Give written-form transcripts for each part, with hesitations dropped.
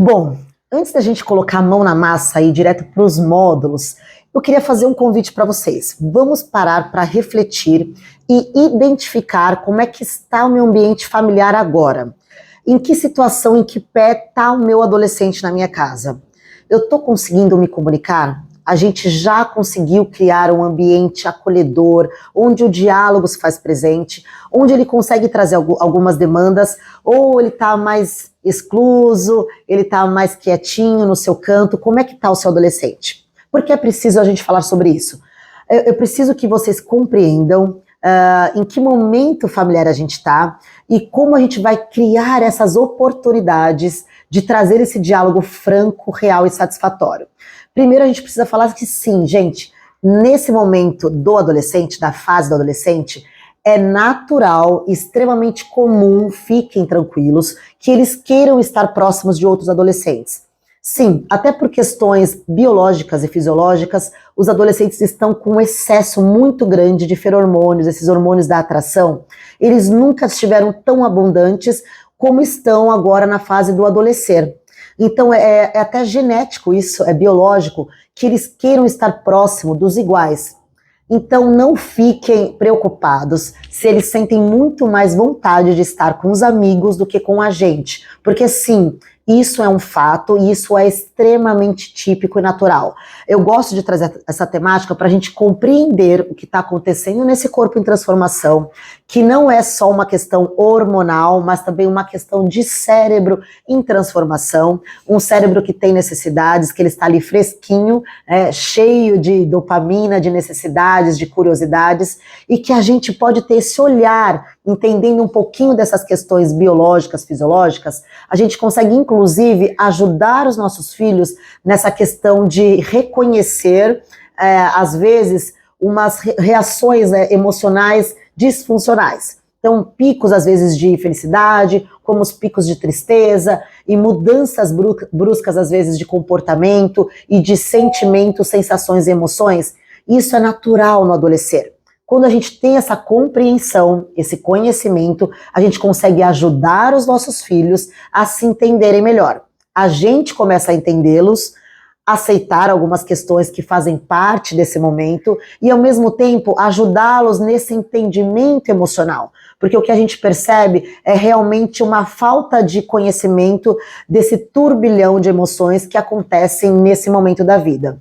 Bom, antes da gente colocar a mão na massa e ir direto para os módulos, eu queria fazer um convite para vocês. Vamos parar para refletir e identificar como é que está o meu ambiente familiar agora. Em que situação, em que pé está o meu adolescente na minha casa? Eu estou conseguindo me comunicar? A gente já conseguiu criar um ambiente acolhedor, onde o diálogo se faz presente, onde ele consegue trazer algumas demandas, ou ele está mais excluso, ele está mais quietinho no seu canto? Como é que está o seu adolescente? Porque é preciso a gente falar sobre isso. Eu preciso que vocês compreendam em que momento familiar a gente está e como a gente vai criar essas oportunidades de trazer esse diálogo franco, real e satisfatório. Primeiro a gente precisa falar que sim, gente, nesse momento do adolescente, da fase do adolescente, é natural, extremamente comum, fiquem tranquilos, que eles queiram estar próximos de outros adolescentes. Sim, até por questões biológicas e fisiológicas, os adolescentes estão com um excesso muito grande de feromônios, esses hormônios da atração. Eles nunca estiveram tão abundantes como estão agora na fase do adolescer. Então é até genético isso, é biológico, que eles queiram estar próximo dos iguais. Então não fiquem preocupados se eles sentem muito mais vontade de estar com os amigos do que com a gente, porque sim, isso é um fato e isso é extremamente típico e natural. Eu gosto de trazer essa temática para a gente compreender o que está acontecendo nesse corpo em transformação, que não é só uma questão hormonal, mas também uma questão de cérebro em transformação, um cérebro que tem necessidades, que ele está ali fresquinho, cheio de dopamina, de necessidades, de curiosidades, e que a gente pode ter esse olhar, entendendo um pouquinho dessas questões biológicas, fisiológicas, a gente consegue inclusive ajudar os nossos filhos nessa questão de reconhecer, às vezes, umas reações emocionais disfuncionais. Então, picos, às vezes, de felicidade, como os picos de tristeza, e mudanças bruscas, às vezes, de comportamento e de sentimentos, sensações e emoções. Isso é natural no adolescer. Quando a gente tem essa compreensão, esse conhecimento, a gente consegue ajudar os nossos filhos a se entenderem melhor. A gente começa a entendê-los, aceitar algumas questões que fazem parte desse momento e, ao mesmo tempo, ajudá-los nesse entendimento emocional. Porque o que a gente percebe é realmente uma falta de conhecimento desse turbilhão de emoções que acontecem nesse momento da vida.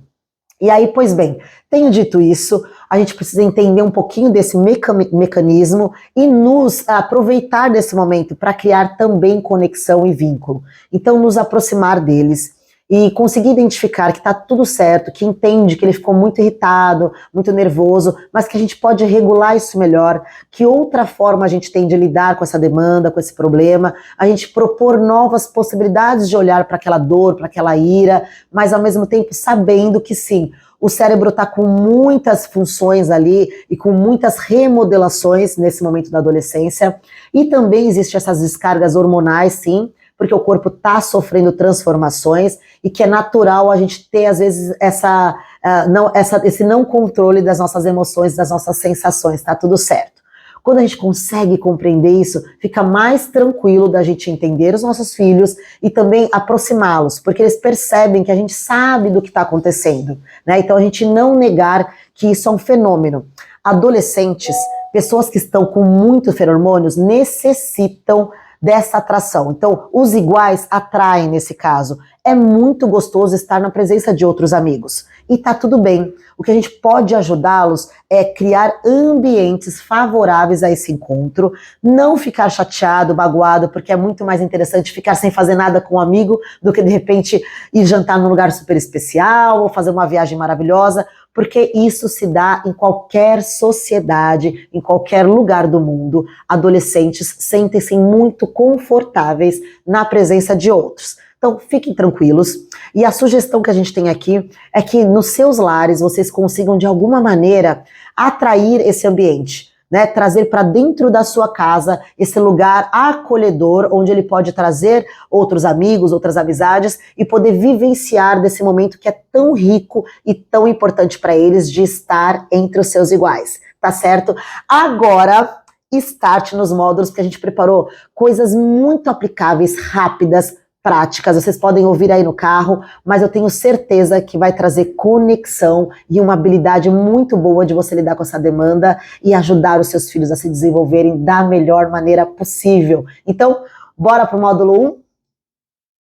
E aí, pois bem, tenho dito isso, a gente precisa entender um pouquinho desse mecanismo e nos aproveitar desse momento para criar também conexão e vínculo. Então, nos aproximar deles e conseguir identificar que está tudo certo, que entende que ele ficou muito irritado, muito nervoso, mas que a gente pode regular isso melhor, que outra forma a gente tem de lidar com essa demanda, com esse problema, a gente propor novas possibilidades de olhar para aquela dor, para aquela ira, mas ao mesmo tempo sabendo que sim, o cérebro está com muitas funções ali e com muitas remodelações nesse momento da adolescência, e também existem essas descargas hormonais, sim, porque o corpo está sofrendo transformações e que é natural a gente ter, às vezes, esse não controle das nossas emoções, das nossas sensações, tá tudo certo. Quando a gente consegue compreender isso, fica mais tranquilo da gente entender os nossos filhos e também aproximá-los, porque eles percebem que a gente sabe do que está acontecendo, né? Então a gente não negar que isso é um fenômeno. Adolescentes, pessoas que estão com muitos feromônios, necessitam dessa atração. Então, os iguais atraem nesse caso. É muito gostoso estar na presença de outros amigos. E tá tudo bem. O que a gente pode ajudá-los é criar ambientes favoráveis a esse encontro, não ficar chateado, magoado, porque é muito mais interessante ficar sem fazer nada com um amigo do que, de repente, ir jantar num lugar super especial ou fazer uma viagem maravilhosa, porque isso se dá em qualquer sociedade, em qualquer lugar do mundo. Adolescentes sentem-se muito confortáveis na presença de outros. Então, fiquem tranquilos. E a sugestão que a gente tem aqui é que nos seus lares vocês consigam, de alguma maneira, atrair esse ambiente, né? Trazer para dentro da sua casa esse lugar acolhedor, onde ele pode trazer outros amigos, outras amizades e poder vivenciar desse momento que é tão rico e tão importante para eles de estar entre os seus iguais, tá certo? Agora, start nos módulos, que a gente preparou coisas muito aplicáveis, rápidas, práticas, vocês podem ouvir aí no carro, mas eu tenho certeza que vai trazer conexão e uma habilidade muito boa de você lidar com essa demanda e ajudar os seus filhos a se desenvolverem da melhor maneira possível. Então, bora pro módulo 1?